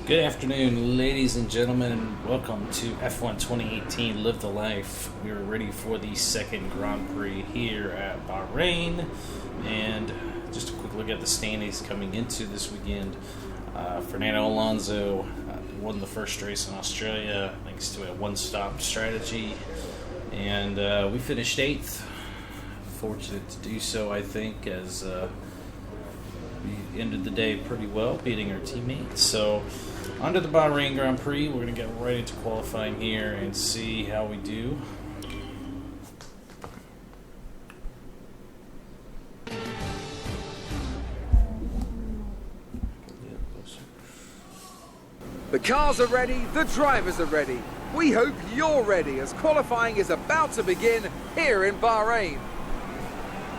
Good afternoon, ladies and gentlemen, and welcome to F1 2018 Live the Life. We are ready for the second Grand Prix here at Bahrain, and just a quick look at the standings coming into this weekend. Fernando Alonso won the first race in Australia thanks to a one-stop strategy, and we finished 8th. Fortunate to do so, I think, as we ended the day pretty well, beating our teammates. So, onto the Bahrain Grand Prix. We're going to get right into qualifying here and see how we do. The cars are ready, the drivers are ready. We hope you're ready as qualifying is about to begin here in Bahrain.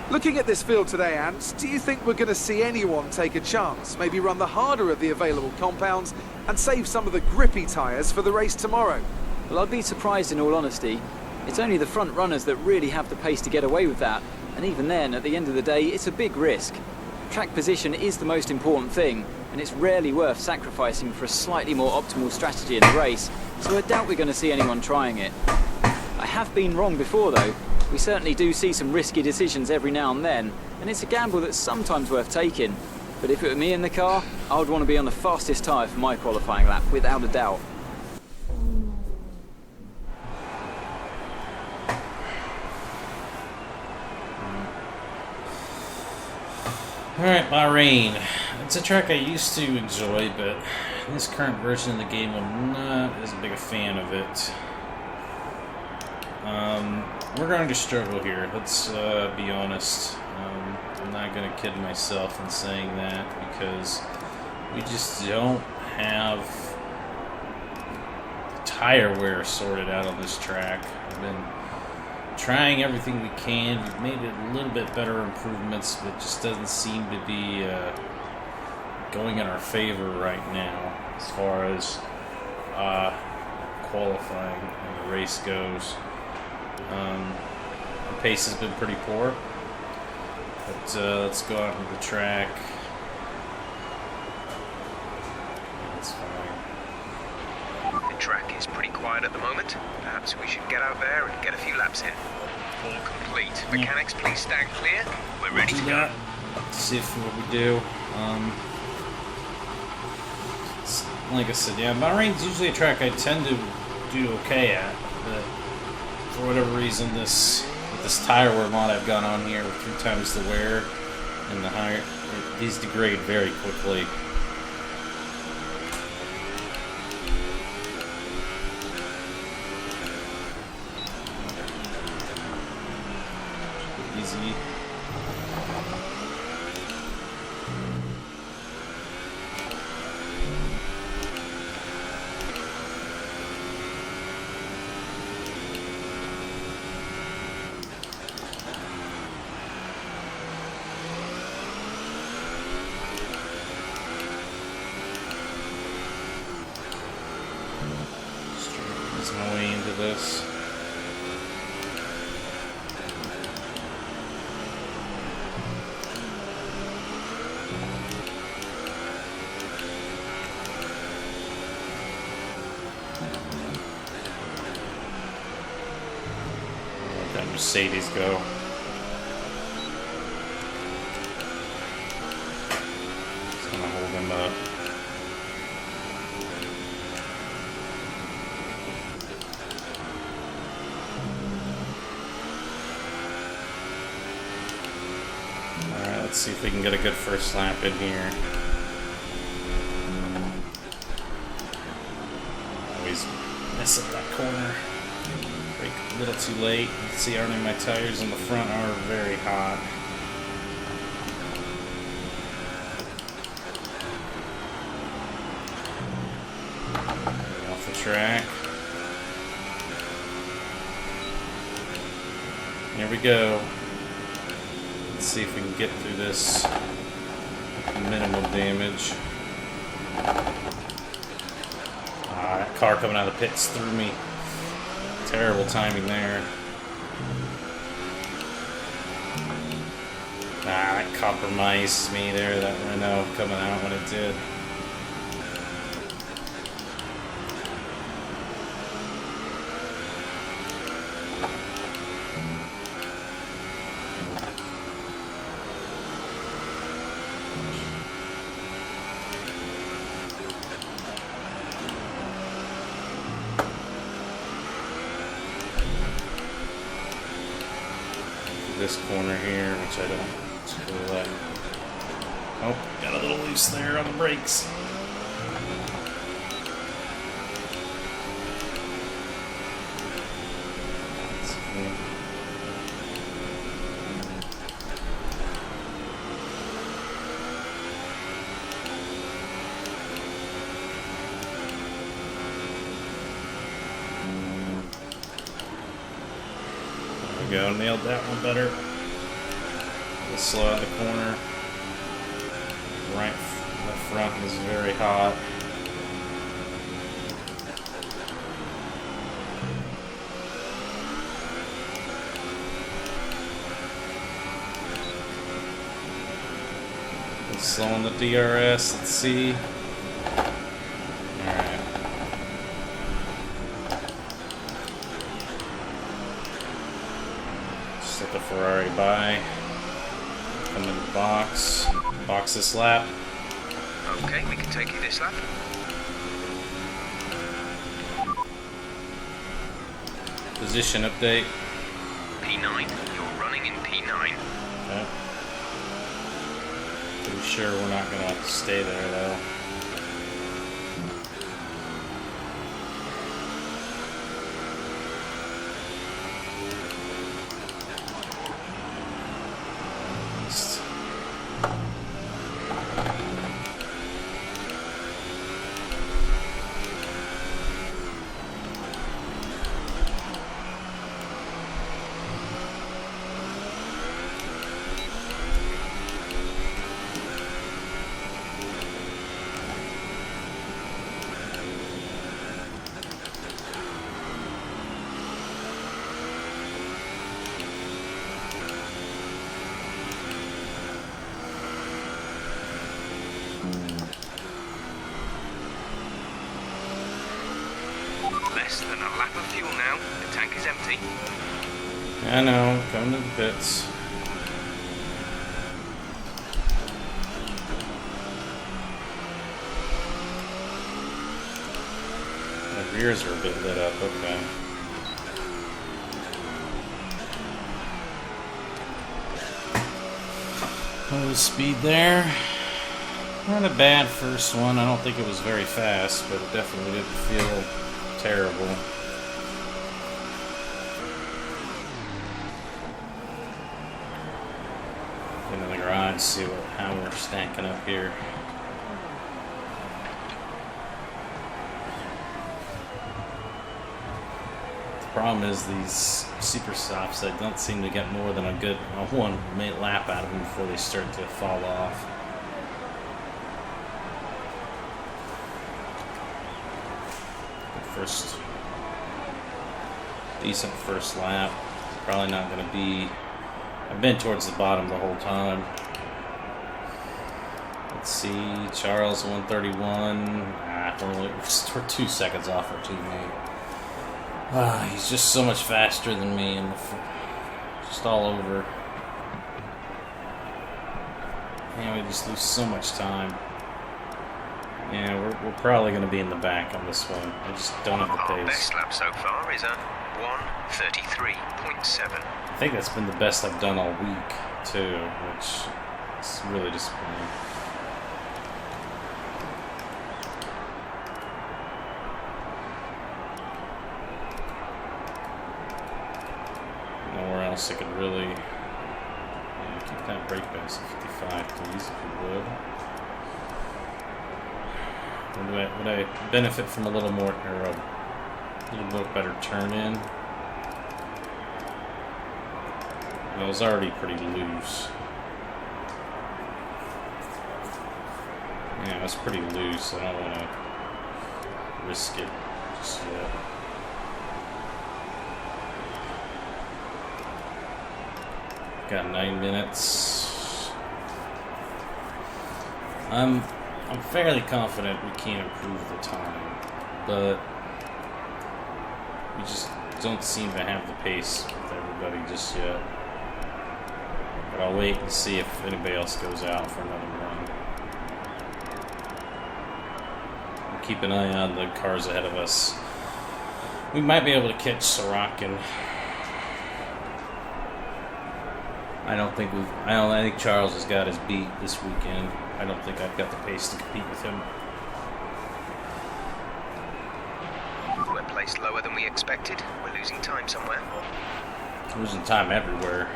Looking at this field today, Ant, do you think we're going to see anyone take a chance? Maybe run the harder of the available compounds and save some of the grippy tyres for the race tomorrow? Well, I'd be surprised in all honesty. It's only the front runners that really have the pace to get away with that. And even then, at the end of the day, it's a big risk. Track position is the most important thing, and it's rarely worth sacrificing for a slightly more optimal strategy in the race, so I doubt we're going to see anyone trying it. I have been wrong before though. We certainly do see some risky decisions every now and then, and it's a gamble that's sometimes worth taking. But if it were me in the car, I would want to be on the fastest tyre for my qualifying lap, without a doubt. Alright, Bahrain. It's a track I used to enjoy, but in this current version of the game, I'm not as big a fan of it. We're going to struggle here, let's be honest. I'm not going to kid myself in saying that, because we just don't have the tire wear sorted out on this track. I've been trying everything we can. We've made it a little bit better improvements, but it just doesn't seem to be going in our favor right now as far as qualifying and the race goes. The pace has been pretty poor, but let's go out into the track. That's fine. The track is pretty quiet at the moment. Perhaps we should get out there and get a few laps in. All complete. Mechanics, please stand clear. We're ready to go. Let's see what we do. Like I said, yeah, Bahrain's usually a track I tend to do okay at, but for whatever reason, with this tire wear mod I've got on here with 3 times the wear and the higher, these degrade very quickly. Easy. My way into this. Let that Mercedes go. It's gonna hold him up. Let's see if we can get a good first lap in here. Always mess up that corner. Brake a little too late. You can see already my tires in the front are very hot. Off the track. Here we go. Let's see if we can get through this with minimal damage. That car coming out of the pits threw me. Terrible timing there. That compromised me there, that Renault coming out when it did. this corner here, which I don't really like. Oh, got a little loose there on the brakes. Go, nailed that one better. Let's slow out the corner. Right, the front is very hot. Let's slow on the DRS. Let's see. Let the Ferrari by. Come in the box. Box this lap. Okay, we can take you this lap. Position update. P9. You're running in P9. Okay. Pretty sure we're not going to stay there though. Less than a lap of fuel now. The tank is empty. I know, coming to the pits. The rears are a bit lit up, okay. Low speed there. Not a bad first one. I don't think it was very fast, but it definitely didn't feel terrible. Into the garage, see how we're stacking up here. The problem is these super softs, I don't seem to get more than a good one lap out of them before they start to fall off. First decent first lap. Probably not going to be. I've been towards the bottom the whole time. Let's see, Charles 131. We're 2 seconds off our teammate. He's just so much faster than me, and just all over. And we just lose so much time. Yeah, we're probably going to be in the back on this one. I just don't have the pace. Our best lap so far is a 1:33.7. I think that's been the best I've done all week, too, which is really disappointing. Nowhere else I could really... Yeah, keep that brake pass at 55, please, if you would. Would I benefit from a little more, or a little bit better turn in? It was already pretty loose. Yeah, it was pretty loose. I don't want to risk it just yet. Got 9 minutes. I'm fairly confident we can improve the time, but we just don't seem to have the pace with everybody just yet. But I'll wait and see if anybody else goes out for another run. I'll keep an eye on the cars ahead of us. We might be able to catch Sorokin. I think Charles has got his beat this weekend. I don't think I've got the pace to compete with him. We're placed lower than we expected. We're losing time somewhere. Losing time everywhere.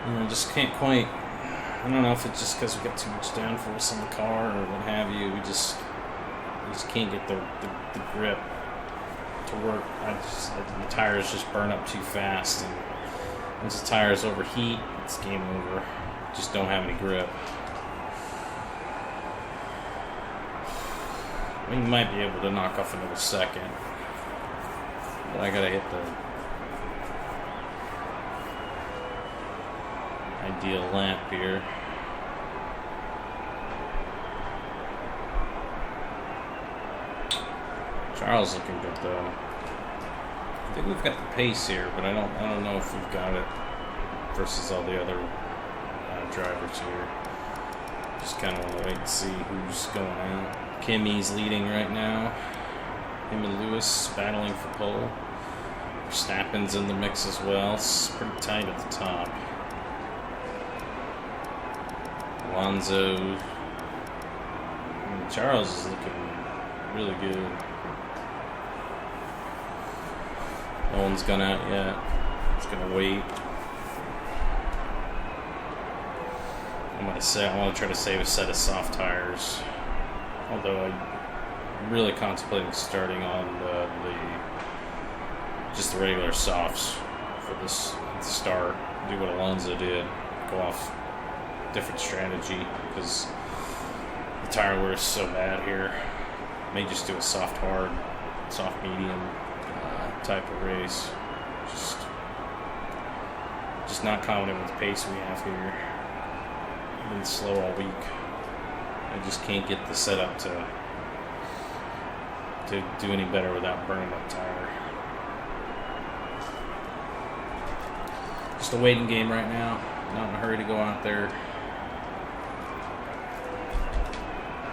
I just can't quite. I don't know if it's just because we got too much downforce on the car or what have you. We just can't get the grip to work. The tires just burn up too fast, and once the tires overheat, it's game over. Just don't have any grip. We might be able to knock off another second, but I gotta hit the ideal lap here. Charles looking good though. I think we've got the pace here, but I don't know if we've got it versus all the other drivers here. Just kind of want to wait and see who's going out. Kimmy's leading right now. Him and Lewis battling for pole. Verstappen's in the mix as well. It's pretty tight at the top. Alonso. Charles is looking really good. No one's gone out yet. Just gonna wait. I want to try to save a set of soft tires. Although I'm really contemplating starting on just the regular softs for this at the start. Do what Alonso did. Go off different strategy because the tire wear is so bad here. May just do a soft hard, soft medium type of race. Just not confident with the pace we have here. I've been slow all week. I just can't get the setup to do any better without burning up tire. Just a waiting game right now. Not in a hurry to go out there.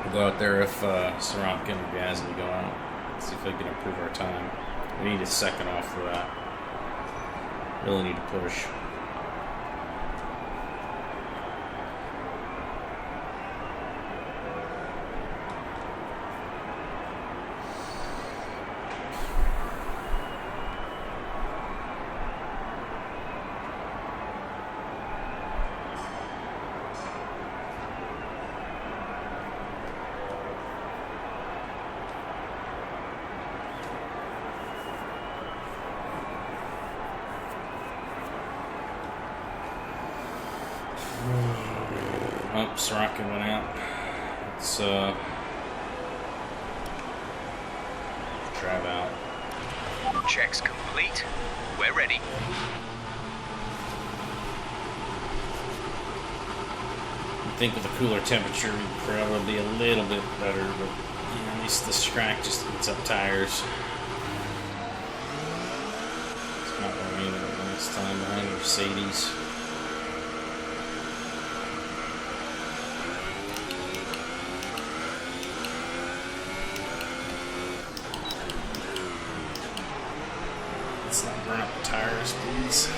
We'll go out there if Sorokin or Gasly go out. See if they can improve our time. We need a second off for that. Really need to push. Oh, Sorokin went out. Let's drive out. Checks complete. We're ready. I think with a cooler temperature, we'd probably be a little bit better, but at least the track just eats up tires. It's not raining last time behind Mercedes. Let's not burn up the tires, please.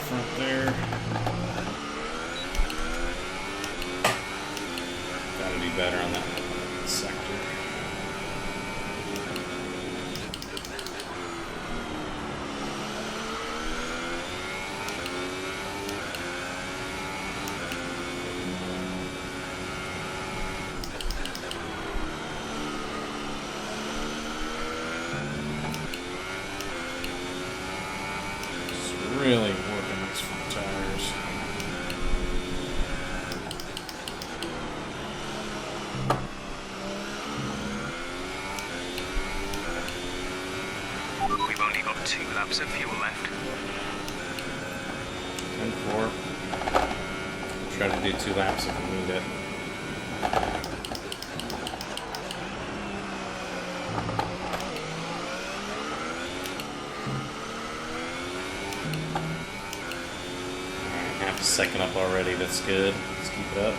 Front there. Gotta be better on that sector. Really working these front tires. And 4. Try to do 2 laps if we need it. Alright, half a second up already. That's good. Let's keep it up.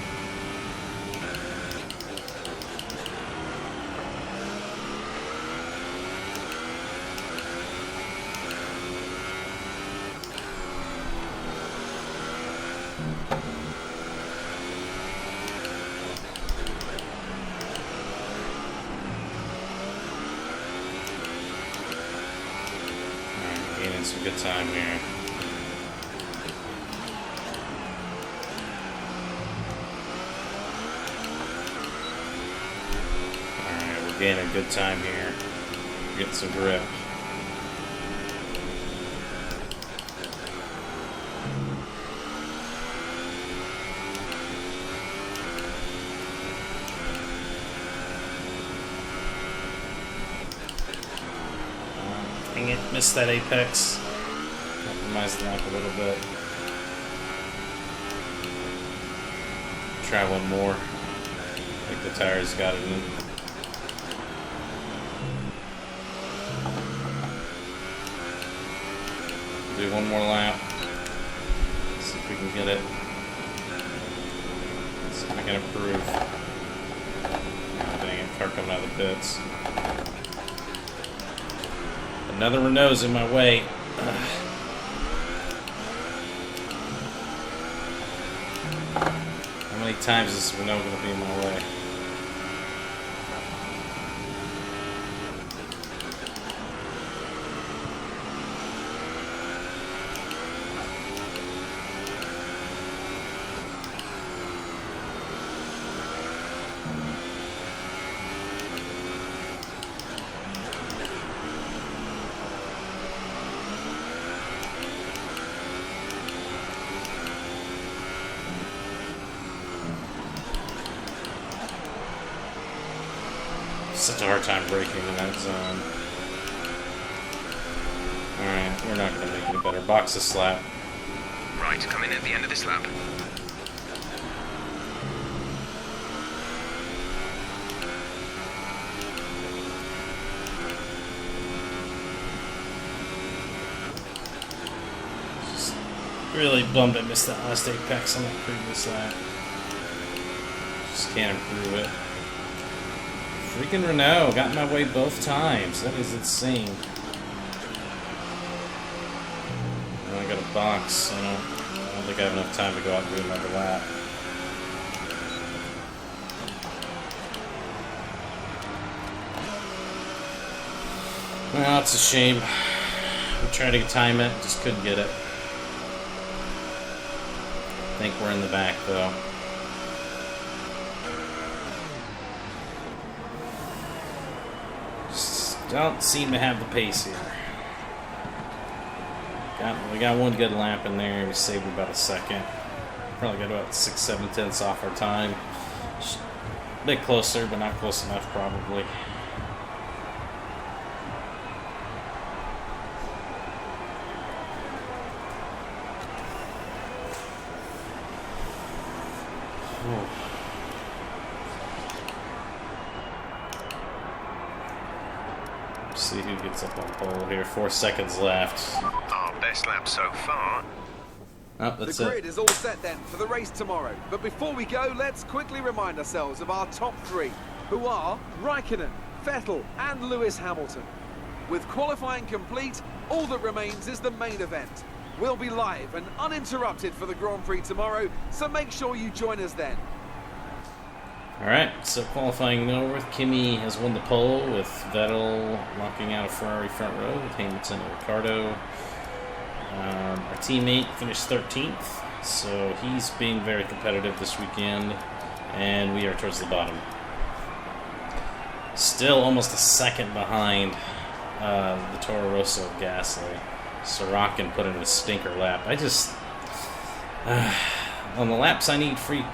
Some good time here. Alright, we're gaining good time here. Getting some grip. Dang it, missed that apex. Compromised the lap a little bit. Try one more. I think the tires got it in. Do one more lap. See if we can get it. See if I can improve. Oh, dang it, car coming out of the pits. Another Renault's in my way. How many times is this Renault going to be in my way? Such a hard time braking in that zone. Alright, we're not going to make it better. Box a slap. Right, come in at the end of this lap. Just really bummed I missed that last apex on that previous lap. Just can't improve it. Freaking Renault got in my way both times. That is insane. Now I got a box. I don't think I have enough time to go out and do another lap. Well, it's a shame. I'm trying to time it, just couldn't get it. I think we're in the back though. Don't seem to have the pace here. We got one good lap in there. We saved about a second. Probably got about 6/7 off our time. A bit closer, but not close enough, probably. See who gets up on pole here. 4 seconds left. Our best lap so far. Oh, that's the grid it. is all set then for the race tomorrow. But before we go, let's quickly remind ourselves of our top 3, who are Raikkonen, Vettel and Lewis Hamilton. With qualifying complete, all that remains is the main event. We'll be live and uninterrupted for the Grand Prix tomorrow, so make sure you join us then. Alright, so qualifying north, Kimi has won the pole with Vettel locking out a Ferrari front row with Hamilton and Ricciardo. Our teammate finished 13th, so he's being very competitive this weekend, and we are towards the bottom. Still almost a second behind the Toro Rosso of Gasly. Sorokin put in a stinker lap. I just... on the laps I need free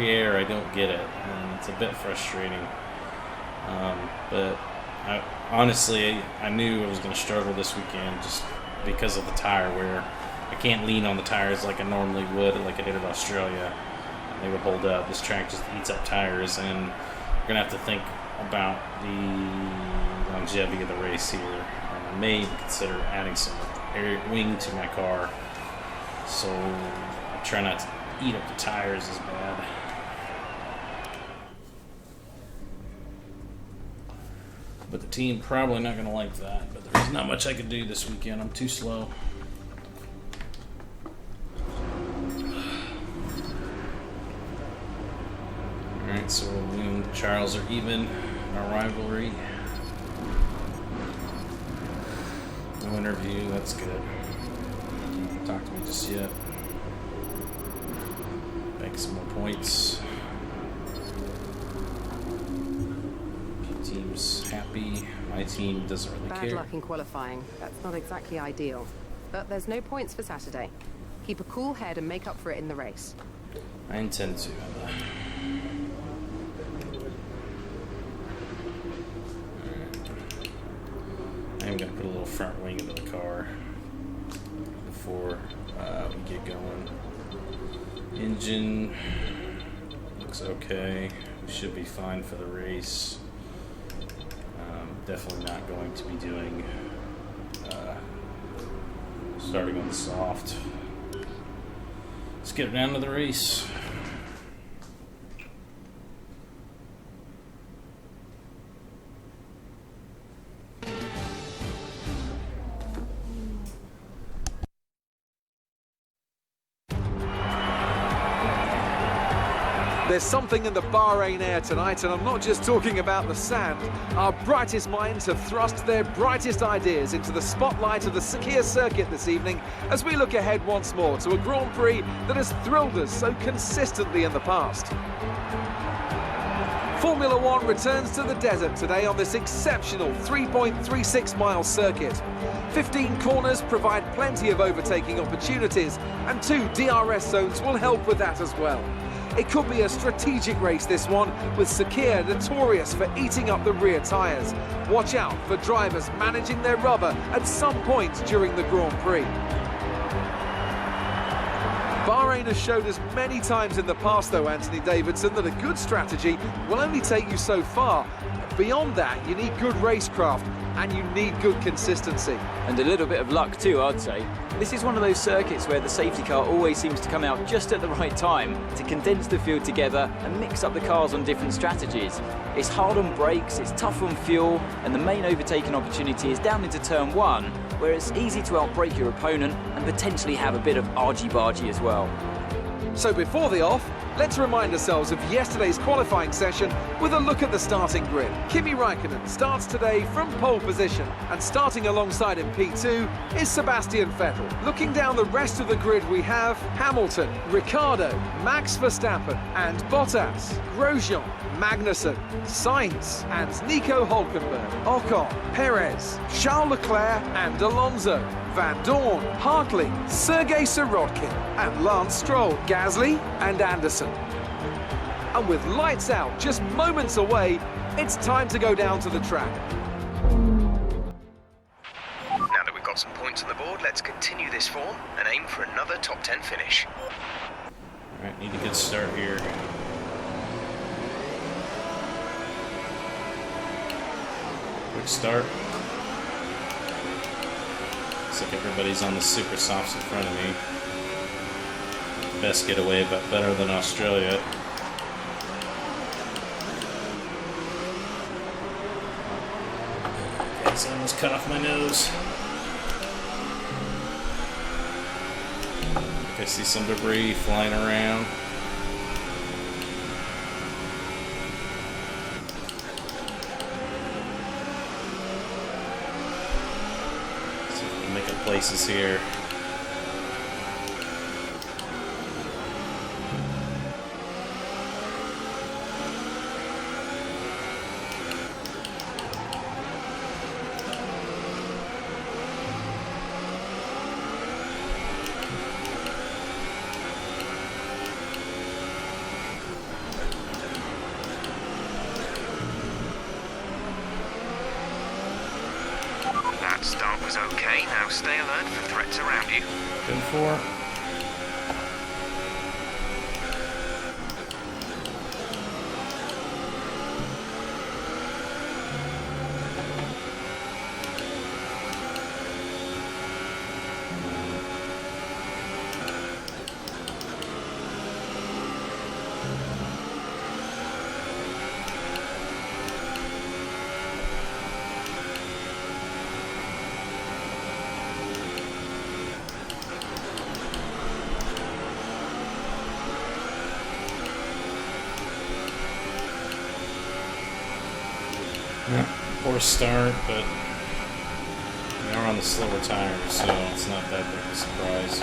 air, I don't get it, and it's a bit frustrating. But honestly, I knew I was going to struggle this weekend. Just because of the tire wear. I can't lean on the tires like I normally would, like I did at Australia. They would hold up. This track just eats up tires, and we're going to have to think about the longevity of the race here. And I may even consider adding some air wing to my car, so I try not to eat up the tires as bad. But the team probably not going to like that. But there's not much I can do this weekend. I'm too slow. Alright, so me and Charles are even in our rivalry. No interview, that's good. Don't talk to me just yet. Make some more points. Team's happy. My team doesn't really care. Bad luck in qualifying. That's not exactly ideal. But there's no points for Saturday. Keep a cool head and make up for it in the race. I intend to. I'm going to put a little front wing into the car before we get going. Engine looks okay. We should be fine for the race. Definitely not going to be doing starting on the soft. Let's get down to the race. There's something in the Bahrain air tonight, and I'm not just talking about the sand. Our brightest minds have thrust their brightest ideas into the spotlight of the Tyre circuit this evening as we look ahead once more to a Grand Prix that has thrilled us so consistently in the past. Formula One returns to the desert today on this exceptional 3.36-mile circuit. 15 corners provide plenty of overtaking opportunities, and 2 DRS zones will help with that as well. It could be a strategic race, this one, with Tyre notorious for eating up the rear tyres. Watch out for drivers managing their rubber at some point during the Grand Prix. Bahrain has showed us many times in the past, though, Anthony Davidson, that a good strategy will only take you so far. Beyond that, you need good racecraft and you need good consistency. And a little bit of luck too, I'd say. This is one of those circuits where the safety car always seems to come out just at the right time to condense the field together and mix up the cars on different strategies. It's hard on brakes, it's tough on fuel, and the main overtaking opportunity is down into turn 1, where it's easy to outbrake your opponent and potentially have a bit of argy-bargy as well. So before the off, let's remind ourselves of yesterday's qualifying session with a look at the starting grid. Kimi Räikkönen starts today from pole position, and starting alongside him P2 is Sebastian Vettel. Looking down the rest of the grid, we have Hamilton, Ricciardo, Max Verstappen and Bottas, Grosjean, Magnussen, Sainz and Nico Hülkenberg, Ocon, Perez, Charles Leclerc and Alonso, Van Dorn, Hartley, Sergei Sirotkin and Lance Stroll, Gasly and Anderson. And with lights out just moments away, it's time to go down to the track. Now that we've got some points on the board, let's continue this form and aim for another top 10 finish. Alright, need a good start here. Quick start. Looks like everybody's on the super softs in front of me. Best getaway, but better than Australia. Guys, I almost cut off my nose. I see some debris flying around. See if we can make up places here. That start was was okay. Now stay alert for threats around you. 10-4. Poor start, but we are on the slower tires, so it's not that big a surprise.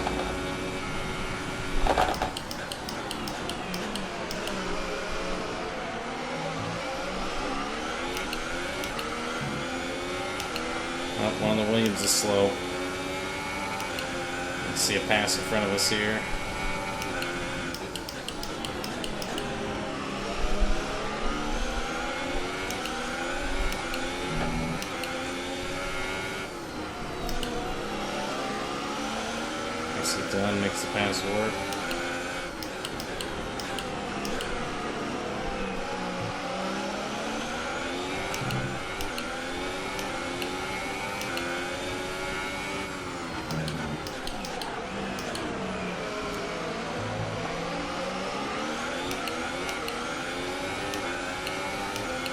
Oh, one of the Williams is slow. Let's see a pass in front of us here. Nicely done, makes the pass work.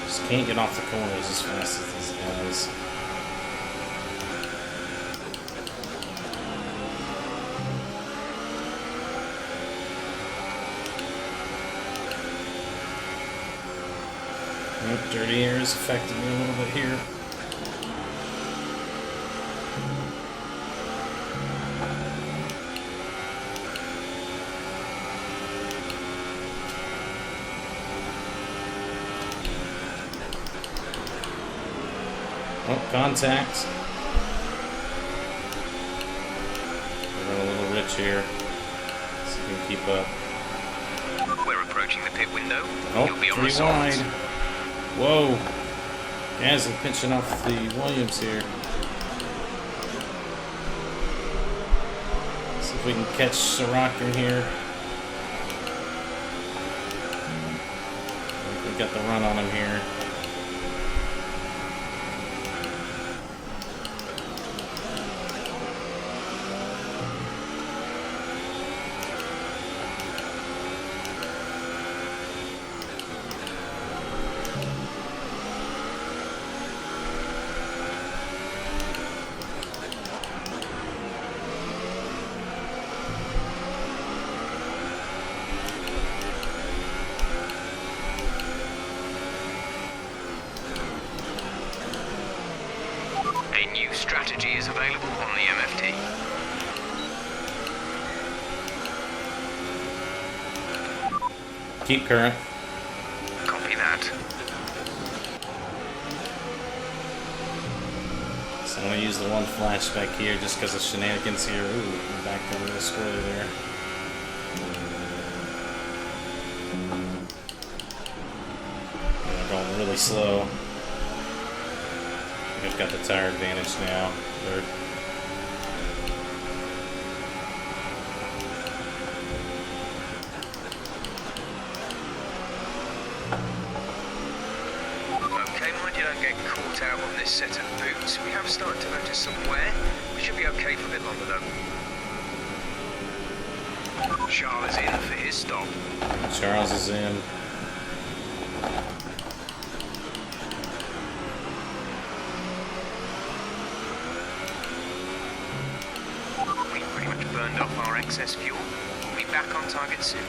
Just can't get off the corners as fast as these guys. Dirty air is affecting me a little bit here. Oh, contact. We're running a little rich here. See if we can keep up. We're approaching the pit window. Oh, You'll be on the three softs. wide. Whoa. Gasly pinching off the Williams here. See if we can catch Sirach in here. I think we got the run on him here. A new strategy is available on the MFT. Keep current. Copy that. So I'm going to use the one flashback here just because of shenanigans here. Ooh, I'm back to a little squirrely there. They're going really slow. I've got the tire advantage now. They're Okay, mind you don't get caught out on this set of boots. We have started to notice some wear. We should be okay for a bit longer though. Charles is in for his stop. Charles is in. We pretty much burned off our excess fuel. We'll be back on target soon.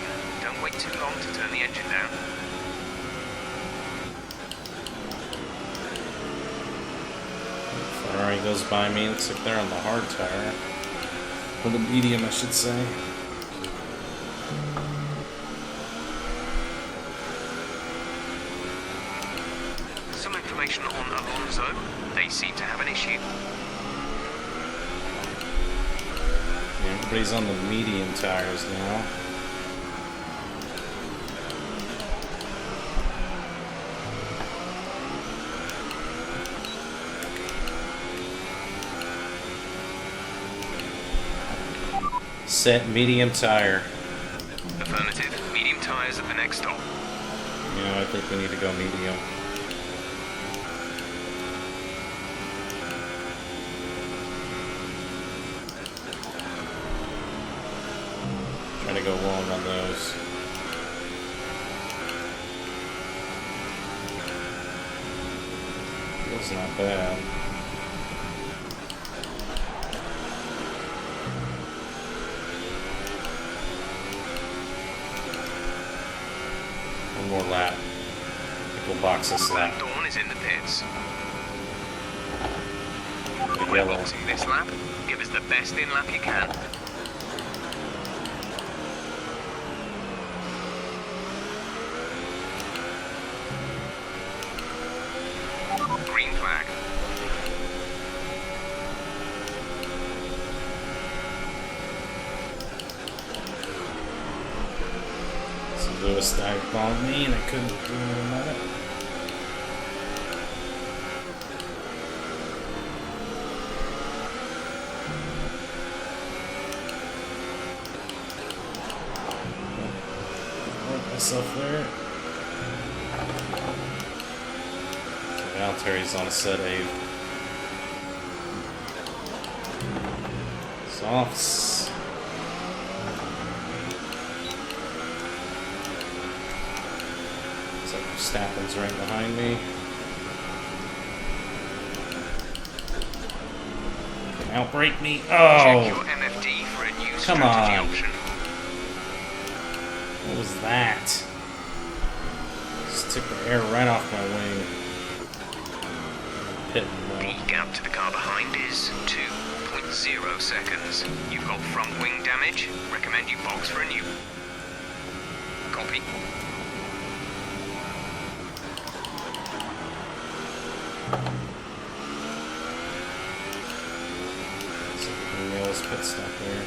Don't wait too long to turn the engine down. Ferrari goes by me. Looks like they're on the hard tire. Or the medium, I should say. Some information on Alonso. They seem to have an issue. Yeah, everybody's on the medium tires now. Set medium tire. Affirmative. Medium tires at the next stop. Yeah, I think we need to go medium. Try to go long on those. Feels not bad. One more lap. I think we'll box this lap. Dawn is in the pits. The We're yellow. boxing this lap. Give us the best in lap you can. Green flag. So Lewis dive bombed me and I couldn't do anything about it. Work myself there. Valtteri's on a set A. Softs. Looks like Verstappen's right behind me. Can outbrake me. Check your Oh! MFD for a new Come strategy on. option. What was that? Just took the air right off my wing. Hit The gap to the car behind is 2.0 seconds. You've got front wing damage. Recommend you box for a new. Copy. Wheels pit stop there.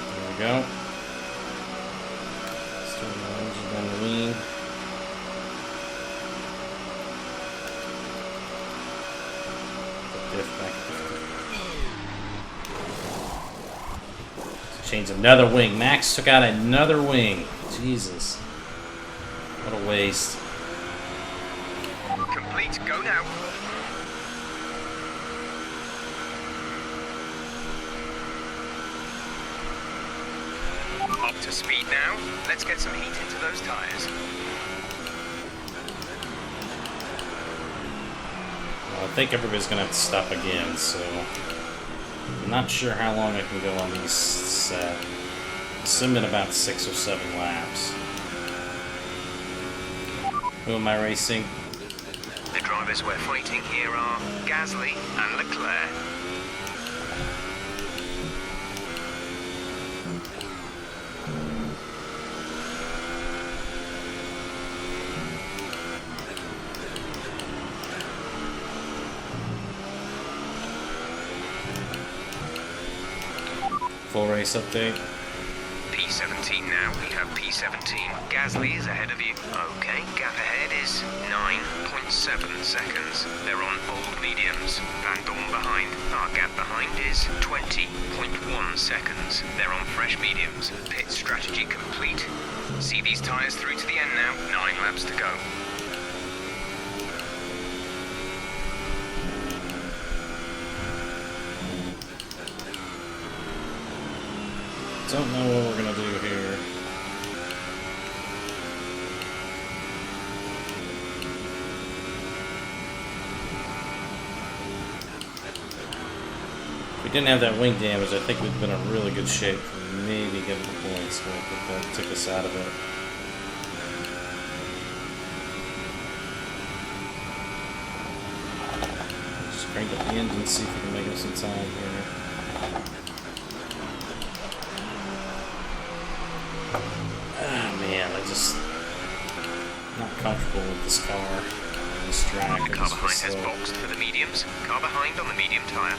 There we go. Start the engine down the wing. Diff back. Change another wing. Max took out another wing. Jesus. What a waste. Complete. Go now. Up to speed now. Let's get some heat into those tires. Well, I think everybody's gonna have to stop again, so I'm not sure how long I can go on these set. Assuming about 6 or 7 laps. Who am I racing? The drivers we're fighting here are Gasly and Leclerc. Full race update. P17 now. We have P17. Gasly is ahead of you. Okay, gap ahead is 9.7 seconds. They're on old mediums. Van Dorn behind. Our gap behind is 20.1 seconds. They're on fresh mediums. Pit strategy complete. See these tyres through to the end now. 9 laps to go. Don't know what we're gonna do here. If we didn't have that wing damage, I think we'd been in really good shape to maybe get the points, but that took us out of it. Just crank up the engine, see if we can make up some time here. Ah, man, I just not comfortable with this car on this track. Car behind has boxed for the mediums. Car behind on the medium tyre.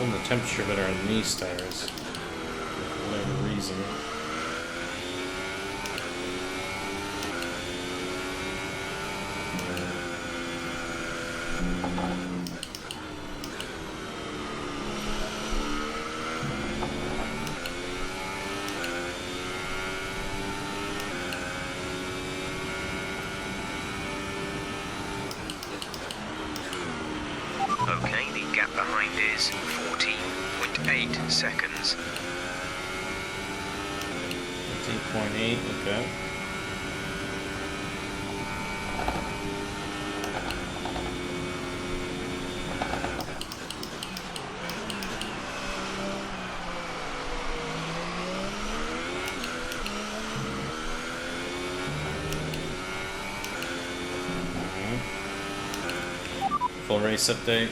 Holding the temperature better on these tires. For whatever reason. Okay, the gap behind is 14.8 seconds. 15.8, okay. Full race update.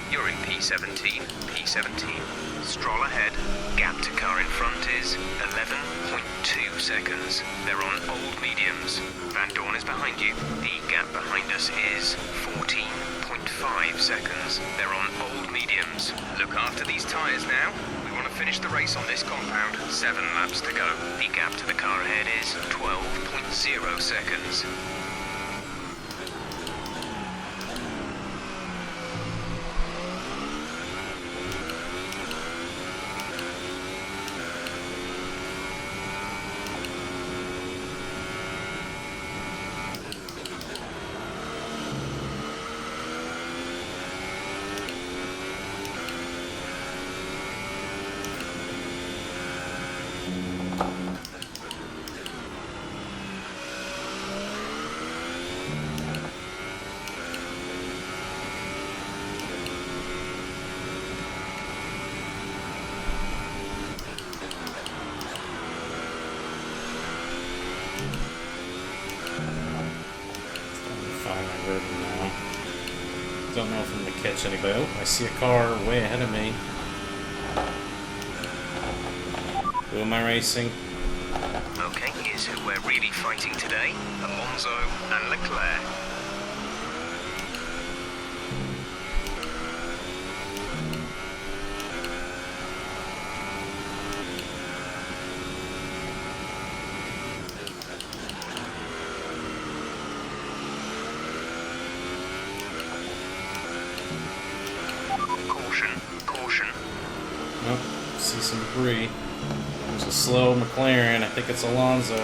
You're in P17. P17. Stroll ahead. Gap to car in front is 11.2 seconds. They're on old mediums. Van Dorn is behind you. The gap behind us is 14.5 seconds. They're on old mediums. Look after these tyres now. We want to finish the race on this compound. 7 laps to go. The gap to the car ahead is 12.0 seconds. Don't know if I'm going to catch anybody. Oh, I see a car way ahead of me. Who am I racing? Okay, here's who we're really fighting today. Alonso and Leclerc. Oh, see some debris. There's a slow McLaren. I think it's Alonso.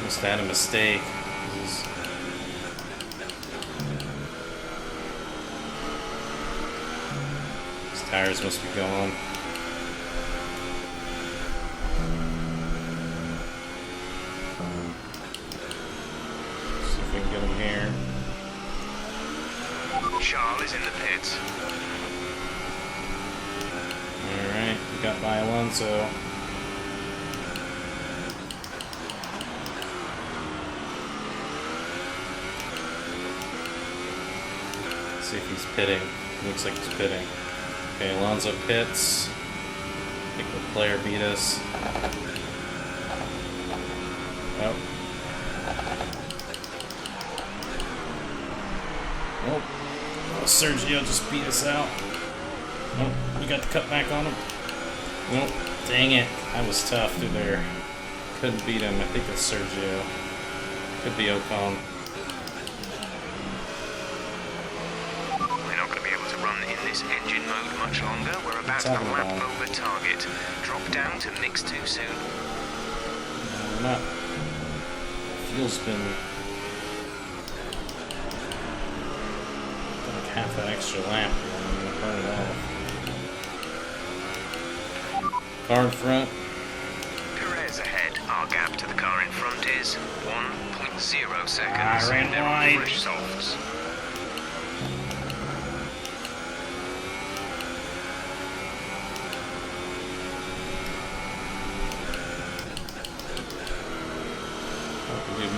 Must have had a mistake. Tires must be gone. See if we can get him here. Charles is in the pits. Alright, we got by Alonso. Let's see if he's pitting. Looks like he's pitting. Okay, Alonso pits. I think the player beat us. Oh. Oh, Sergio just beat us out. Nope, we got the cut back on him. Nope, dang it. That was tough through there. Couldn't beat him. I think it's Sergio. Could be Ocon. Engine mode much longer. We're about a lap over target. Drop down to mix too soon. No, we're not. Fuel's been like half an extra lap. I'm gonna burn it off. Car in front. Perez ahead. Our gap to the car in front is 1.0 seconds. I ran They're wide. fresh softs.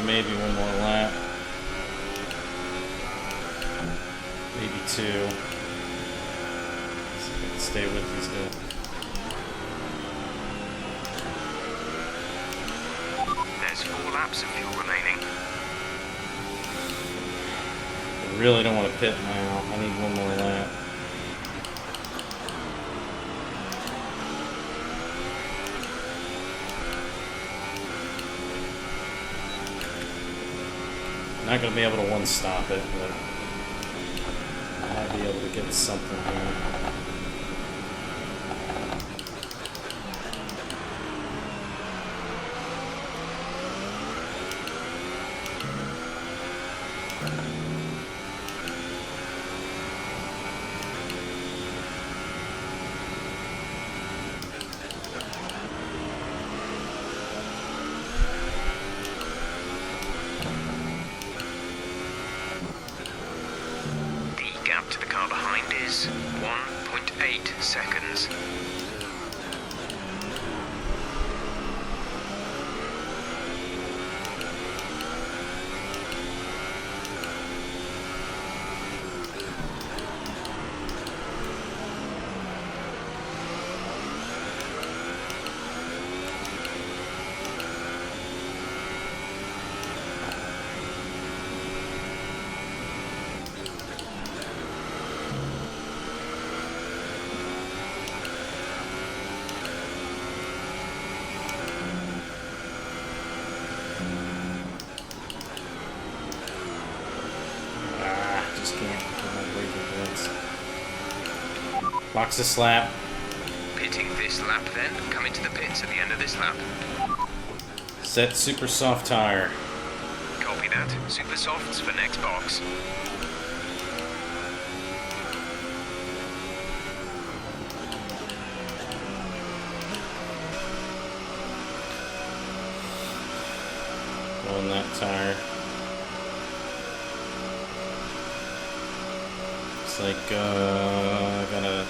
Maybe one more lap. 2. Stay with these guys. There's 4 laps of fuel remaining. I really don't want to pit now. I need one more lap. Not going to be able to one-stop it, but I might be able to get something here. To the car behind is 1.8 seconds. Box a slap. Pitting this lap then. Come into the pits at the end of this lap. Set super soft tire. Copy that. Super softs for next box. On that tire. Looks like I got a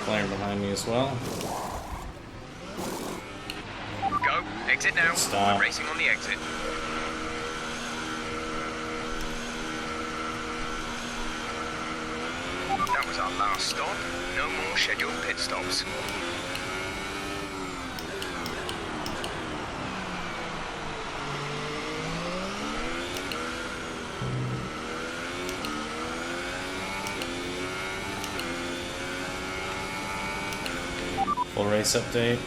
flare behind me as well. Go. Exit now. Stop. We're racing on the exit. That was our last stop. No more scheduled pit stops. Full race update.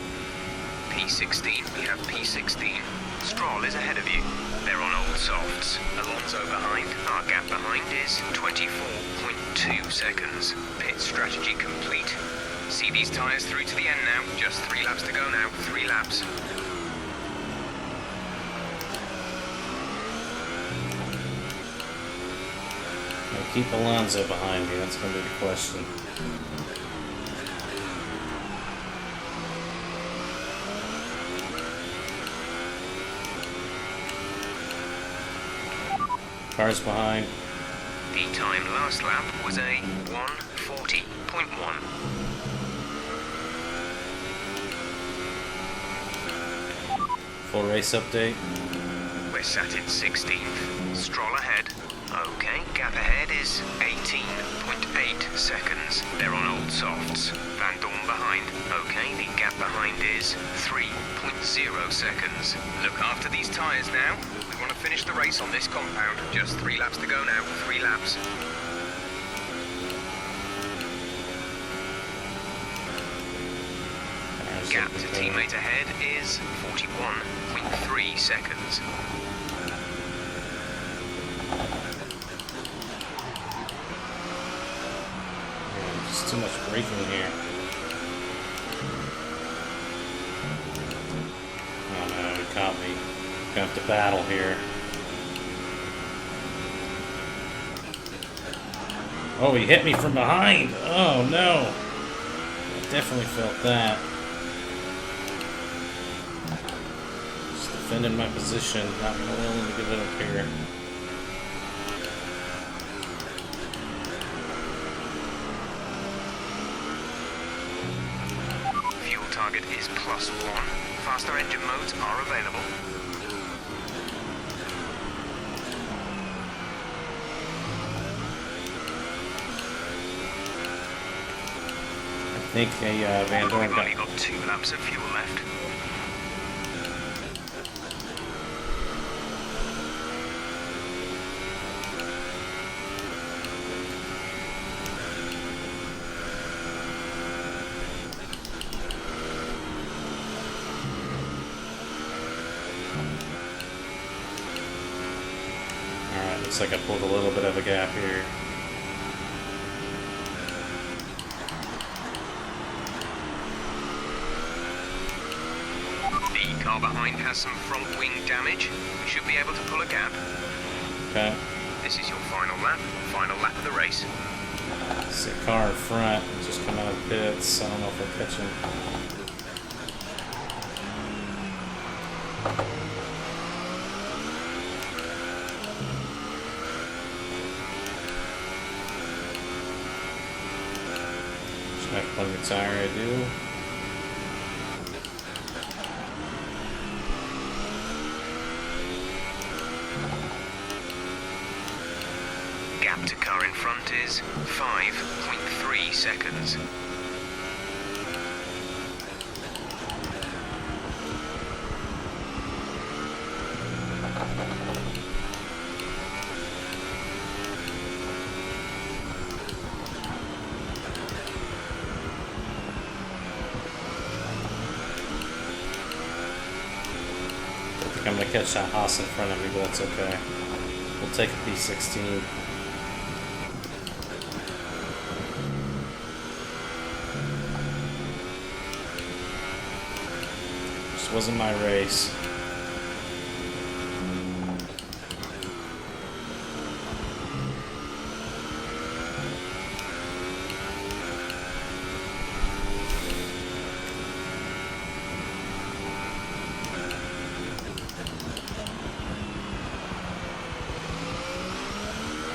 P16, we have P16. Stroll is ahead of you. They're on old softs. Alonso behind. Our gap behind is 24.2 seconds. Pit strategy complete. See these tyres through to the end now. Just 3 laps to go now. 3 laps. Now keep Alonso behind me. That's going to be the question. Cars behind. The time last lap was a 1:40.1. Full race update. We're sat in 16th. Stroll ahead. Okay, gap ahead is 18.8 seconds. They're on old softs. Van Dorn behind. Okay, the gap behind is 3.0 seconds. Look after these tyres now. We want to finish the race on this compound. Just 3 laps to go now. 3 laps. Gap to teammate ahead is 41.3 seconds. There's too much braking here. Oh no, he caught me. Gonna have to battle here. Oh, he hit me from behind! Oh no! I definitely felt that. Just defending my position, not willing to give it up here. Fuel target is +1. Faster engine modes are available. think Van Dorn We've only got... got 2 laps of fuel left. Alright, looks like I pulled a little bit of a gap here. The car behind has some front wing damage. We should be able to pull a gap. Okay. This is your final lap of the race. It's the car in front, just come out of pits. I don't know if I'll catch him. Just have plenty of tire, I do. Gap to car in front is 5.3 seconds. I think I'm going to catch that Haas in front of me, but that's okay. We'll take a P16. This wasn't my race.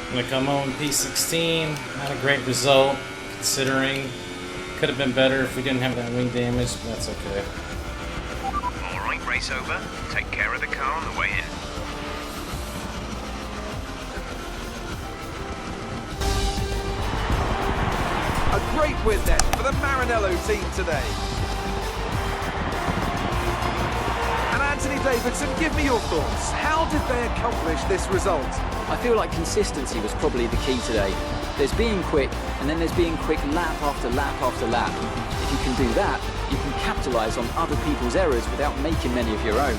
I'm gonna come home P16. Not a great result, considering. Could have been better if we didn't have that wing damage, but that's okay. Alright, race over. Take care of the car on the way in. A great win then for the Maranello team today. And Anthony Davidson, give me your thoughts. How did they accomplish this result? I feel like consistency was probably the key today. There's being quick, and then there's being quick lap after lap after lap. If you can do that, you can capitalise on other people's errors without making many of your own.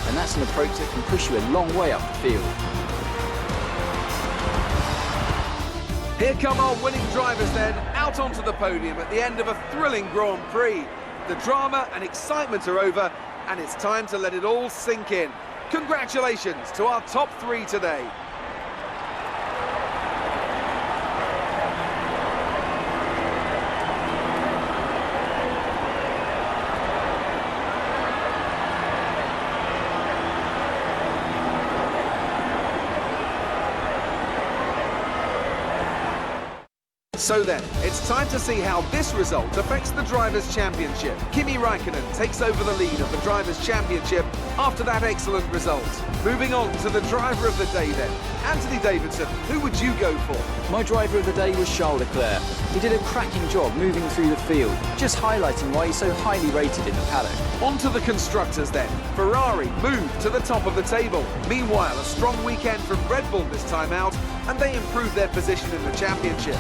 And that's an approach that can push you a long way up the field. Here come our winning drivers then, out onto the podium at the end of a thrilling Grand Prix. The drama and excitement are over, and it's time to let it all sink in. Congratulations to our top 3 today. So then, it's time to see how this result affects the Drivers' Championship. Kimi Räikkönen takes over the lead of the Drivers' Championship after that excellent result. Moving on to the driver of the day then. Anthony Davidson, who would you go for? My driver of the day was Charles Leclerc. He did a cracking job moving through the field, just highlighting why he's so highly rated in the paddock. On to the constructors then. Ferrari moved to the top of the table. Meanwhile, a strong weekend from Red Bull this time out, and they improved their position in the championship.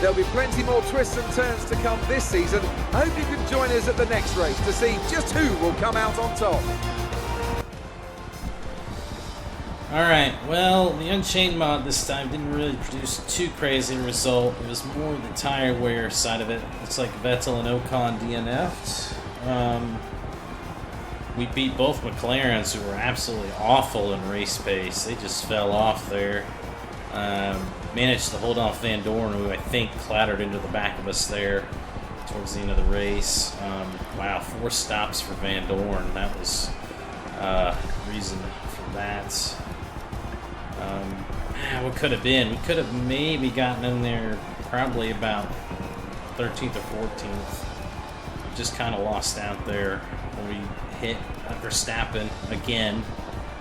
There'll be plenty more twists and turns to come this season. I hope you can join us at the next race to see just who will come out on top. Alright, well, the Unchained mod this time didn't really produce too crazy a result. It was more the Tyre Wear side of it. Looks like Vettel and Ocon DNF'd. We beat both McLarens, who were absolutely awful in race pace. They just fell off there. Managed to hold off Van Dorn, who I think clattered into the back of us there towards the end of the race. Wow, 4 stops for Van Dorn. That was reason for that. What could have been? We could have maybe gotten in there probably about 13th or 14th. We just kind of lost out there when we hit Verstappen again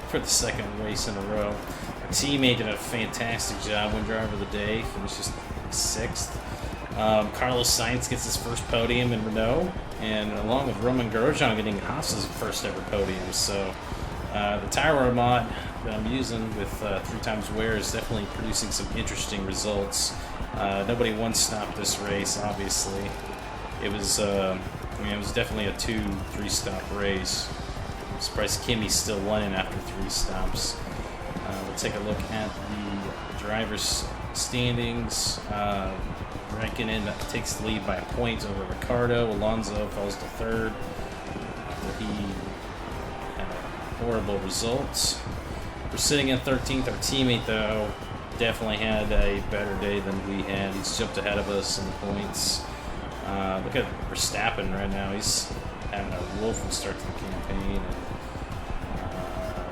for the second race in a row. teammate did a fantastic job. Win driver of the day, finishes 6th. Carlos Sainz gets his first podium in Renault, and along with Roman Grosjean getting Haas's first ever podium. So the Tyre Wear mod that I'm using with 3x wear is definitely producing some interesting results. Nobody one-stopped this race, obviously. It was, it was definitely a 2-3 stop race. I'm surprised Kimi's still winning after 3 stops. We'll take a look at the drivers' standings. Raikkonen takes the lead by a point over Ricciardo. Alonso falls to 3rd after he had horrible results. We're sitting in 13th. Our teammate, though, definitely had a better day than we had. He's jumped ahead of us in the points. Look at Verstappen right now. He's having a woeful start to the campaign. And,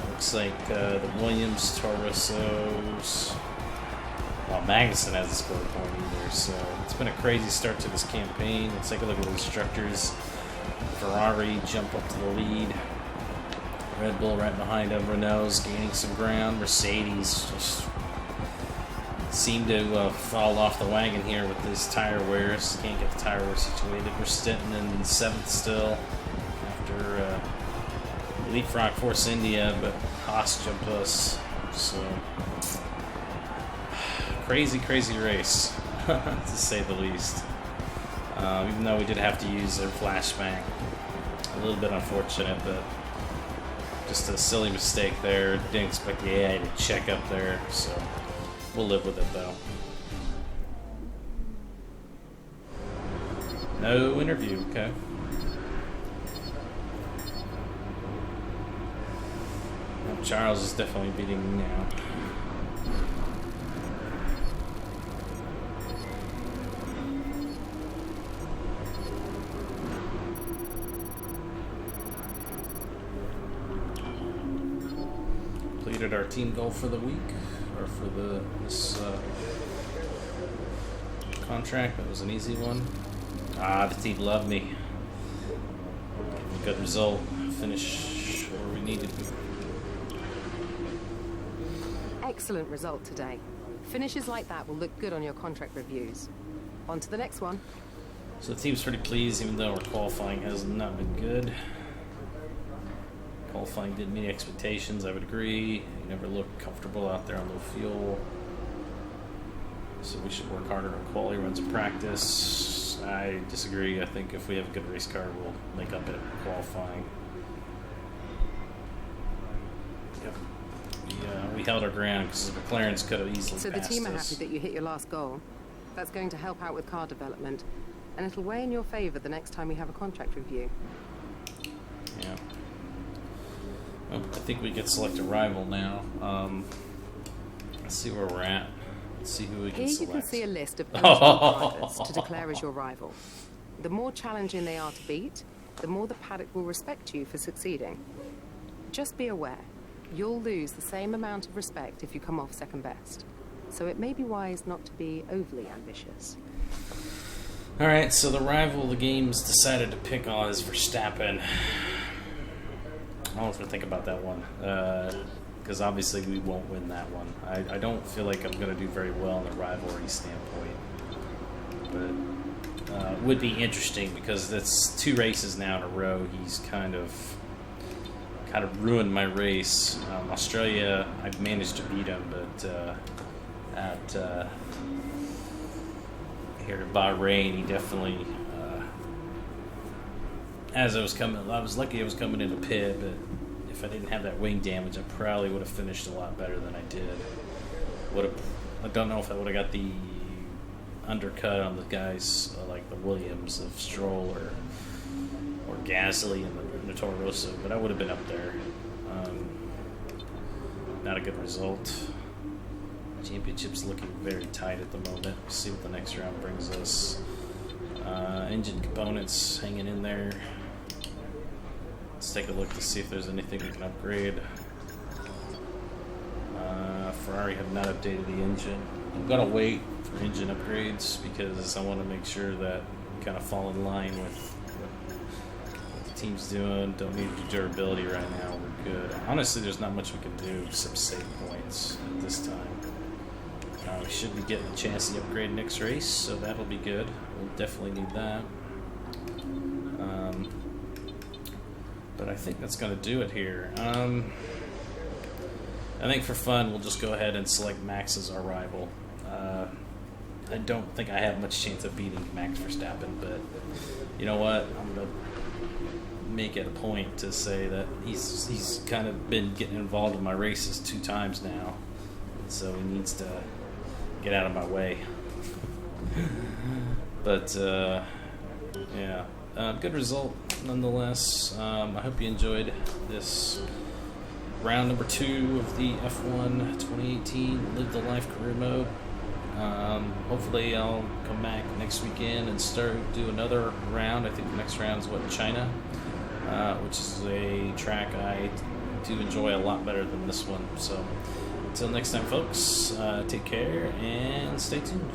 looks like the Williams, Torresos. Well, Magnussen hasn't scored a point either, so it's been a crazy start to this campaign. Let's take a look at the instructors. Ferrari jump up to the lead. Red Bull right behind them. Renault's gaining some ground. Mercedes just seem to fall off the wagon here with these tire wears. Can't get the tire wear situated. We're sitting in 7th still after leapfrog Force India, but Haas jumped us. So crazy race, to say the least. Even though we did have to use their flashbang. A little bit unfortunate, but just a silly mistake there. Didn't expect the AI to check up there, so we'll live with it though. No interview, okay. Well, Charles is definitely beating me now. Completed our team goal for the week, or for this contract. That was an easy one. The team loved me. Good result. Finish where we needed to. Excellent result today. Finishes like that will look good on your contract reviews. On to the next one. So the team's pretty pleased, even though our qualifying has not been good. Qualifying didn't meet expectations, I would agree. You never look comfortable out there on low fuel. So we should work harder on quality runs of practice. I disagree. I think if we have a good race car, we'll make up it in qualifying. Yep. Yeah, we held our ground because the McLarens could have easily So the passed team are us. happy that you hit your last goal. That's going to help out with car development, and it'll weigh in your favour the next time we have a contract review. Yeah. Well, I think we get select a rival now. Let's see where we're at. Let's see who we can Here you select. can see a list of eligible drivers to declare as your rival. The more challenging they are to beat, the more the paddock will respect you for succeeding. Just be aware, you'll lose the same amount of respect if you come off second best. So it may be wise not to be overly ambitious. Alright, so the rival the game's decided to pick on is Verstappen. I don't have to think about that one, because obviously we won't win that one. I don't feel like I'm going to do very well in the rivalry standpoint, but it would be interesting because that's 2 races now in a row. He's kind of ruined my race. Australia, I've managed to beat him, but at here in Bahrain, he definitely. As I was lucky I was coming into pit, but if I didn't have that wing damage, I probably would have finished a lot better than I did. I don't know if I would have got the undercut on the guys like the Williams of Stroll or Gasly and the Toro Rosso, but I would have been up there. Not a good result. Championship's looking very tight at the moment. We'll see what the next round brings us. Engine components hanging in there. Let's take a look to see if there's anything we can upgrade. Ferrari have not updated the engine. I'm gonna wait for engine upgrades because I want to make sure that we kind of fall in line with the team's doing. Don't need the durability right now. We're good. Honestly, there's not much we can do except save points at this time. We should be getting a chance to upgrade next race, so that'll be good. We'll definitely need that. But I think that's going to do it here. I think for fun, we'll just go ahead and select Max as our rival. I don't think I have much chance of beating Max Verstappen, but you know what? I'm going to make it a point to say that he's kind of been getting involved in my races 2 times now, so he needs to get out of my way. But yeah, good result nonetheless. I hope you enjoyed this round number 2 of the F1 2018 Live the Life career mode. Hopefully I'll come back next weekend and do another round. I think the next round is China, which is a track I do enjoy a lot better than this one. So until next time, folks, take care and stay tuned.